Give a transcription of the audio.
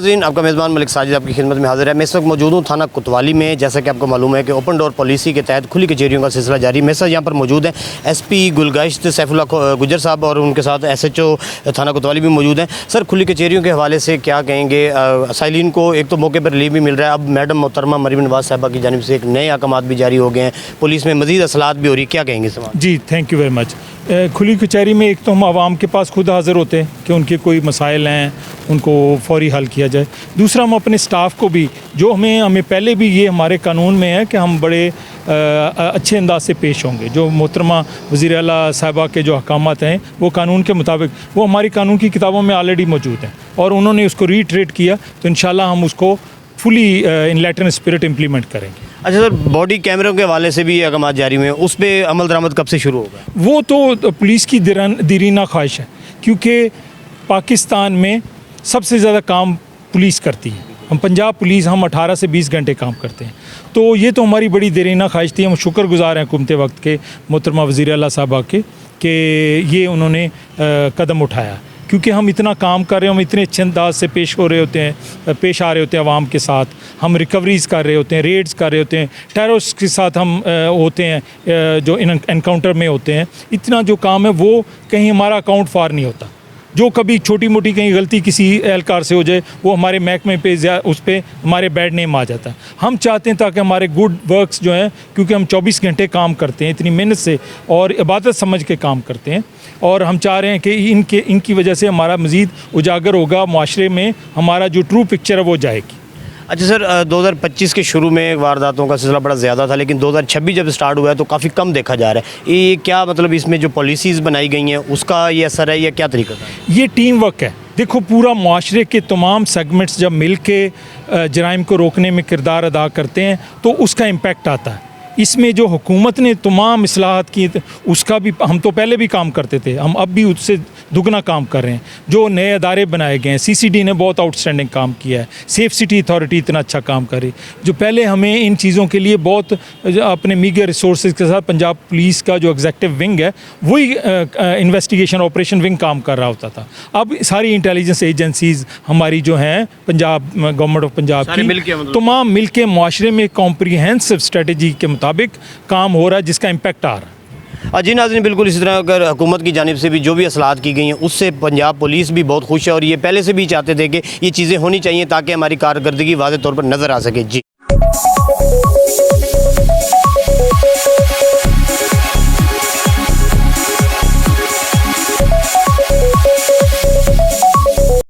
नाज़रीन, आपका मेज़बान मलिक साजिद आपकी खिदमत में हाजिर है। मैं इस वक्त मौजूद हूँ थाना कोतवाली में। जैसा कि आपको मालूम है कि ओपन डोर पॉलिसी के तहत खुली कचहरियों का सिलसिला जारी। मेरे साथ यहाँ पर मौजूद हैं SP गुलगश्त सैफुल्लाह गुजर साहब और उनके साथ SHO थाना कोतवाली भी मौजूद हैं। सर, खुली कचहरियों के हवाले से क्या कहेंगे? साइलिन को एक तो मौके पर रिलीफ भी मिल रहा है, अब मैडम मोहतरमा मरीम नवाज साहबा की जानिब से एक नए अहकामात भी जारी हो गए हैं, पुलिस में मज़ीद असलाहत भी हो रही, क्या कहेंगे सर? जी, थैंक यू वेरी मच। खुली कचहरी में एक तो हम आवाम के पास खुद हाज़िर होते हैं कि उनके कोई मसाइल हैं उनको फौरी हल किया जाए। दूसरा, हम अपने स्टाफ को भी, जो हमें पहले भी ये हमारे कानून में है कि हम बड़े अच्छे अंदाज से पेश होंगे। जो मोहतरमा वज़ीर आला साहिबा के जो अहकामात हैं वो कानून के मुताबिक वो हमारी कानून की किताबों में ऑलरेडी मौजूद हैं और उन्होंने उसको रीट्रेट किया, तो इंशाल्लाह हम उसको fully in letter and spirit implement करेंगे। अच्छा सर, बॉडी कैमरों के हवाले से भी अहकामात जारी हुए हैं, उस पर अमल दरामद कब से शुरू होगा? वो तो पुलिस की दीरीना ख्वाहिश है, क्योंकि पाकिस्तान में सबसे ज़्यादा काम पुलिस करती है। हम पंजाब पुलिस हम 18 से 20 घंटे काम करते हैं, तो ये तो हमारी बड़ी देरीना ख्वाहिश थी। हम शुक्रगुजार हैं हुकूमत वक्त के मोहतरमा वज़ीर आला साहबा के कि ये उन्होंने कदम उठाया, क्योंकि हम इतना काम कर रहे हैं, हम इतने अच्छे अंदाज से पेश आ रहे होते हैं आवाम के साथ। हम रिकवरीज़ कर रहे होते हैं, रेड्स कर रहे होते हैं, टेररिस्ट के साथ हम होते हैं जो एनकाउंटर में होते हैं। इतना जो काम है वो कहीं हमारा अकाउंट फार नहीं होता। जो कभी छोटी मोटी कहीं गलती किसी एहलकार से हो जाए वो हमारे महकमे पे उस पर हमारे बैड नेम आ जाता है। हम चाहते हैं ताकि हमारे गुड वर्क्स जो हैं, क्योंकि हम 24 घंटे काम करते हैं इतनी मेहनत से और इबादत समझ के काम करते हैं, और हम चाह रहे हैं कि इनकी वजह से हमारा मज़ीद उजागर होगा, माशरे में हमारा जो ट्रू पिक्चर है वो जाएगी। अच्छा सर, 2025 के शुरू में वारदातों का सिलसिला बड़ा ज़्यादा था, लेकिन 2026 जब स्टार्ट हुआ है तो काफ़ी कम देखा जा रहा है। ये क्या मतलब इसमें जो पॉलिसीज़ बनाई गई हैं उसका ये असर है या क्या तरीका था? ये टीम वर्क है। देखो, पूरा माशरे के तमाम सेगमेंट्स जब मिल के जराइम को रोकने में किरदार अदा करते हैं तो उसका इम्पेक्ट आता है। इसमें जो हुकूमत ने तमाम इस्लाहात की, उसका भी हम तो पहले भी काम करते थे, हम अब भी उससे दुगना काम कर रहे हैं। जो नए अदारे बनाए गए हैं, CCD ने बहुत आउटस्टैंडिंग काम किया है, सेफ सिटी अथॉरिटी इतना अच्छा काम करे। जो पहले हमें इन चीज़ों के लिए बहुत अपने मीगर रिसोर्स के साथ पंजाब पुलिस का जो एग्जेक्टिव विंग है वही इन्वेस्टिगेशन ऑपरेशन विंग काम कर रहा होता था। अब सारी इंटेलिजेंस एजेंसीज़ हमारी जो हैं पंजाब गवर्नमेंट ऑफ पंजाब की तमाम मिल के माशरे में कॉम्प्रीहेंसिव स्ट्रेटजी के मुताबिक काम हो रहा है, जिसका इम्पेक्ट आ रहा है। जी नाज़रीन, बिल्कुल इसी तरह अगर हुकूमत की जानिब से भी जो भी असलाहत की गई हैं उससे पंजाब पुलिस भी बहुत खुश है और ये पहले से भी चाहते थे कि ये चीज़ें होनी चाहिए ताकि हमारी कारकर्दगी वाज़ेह तौर पर नज़र आ सके। जी।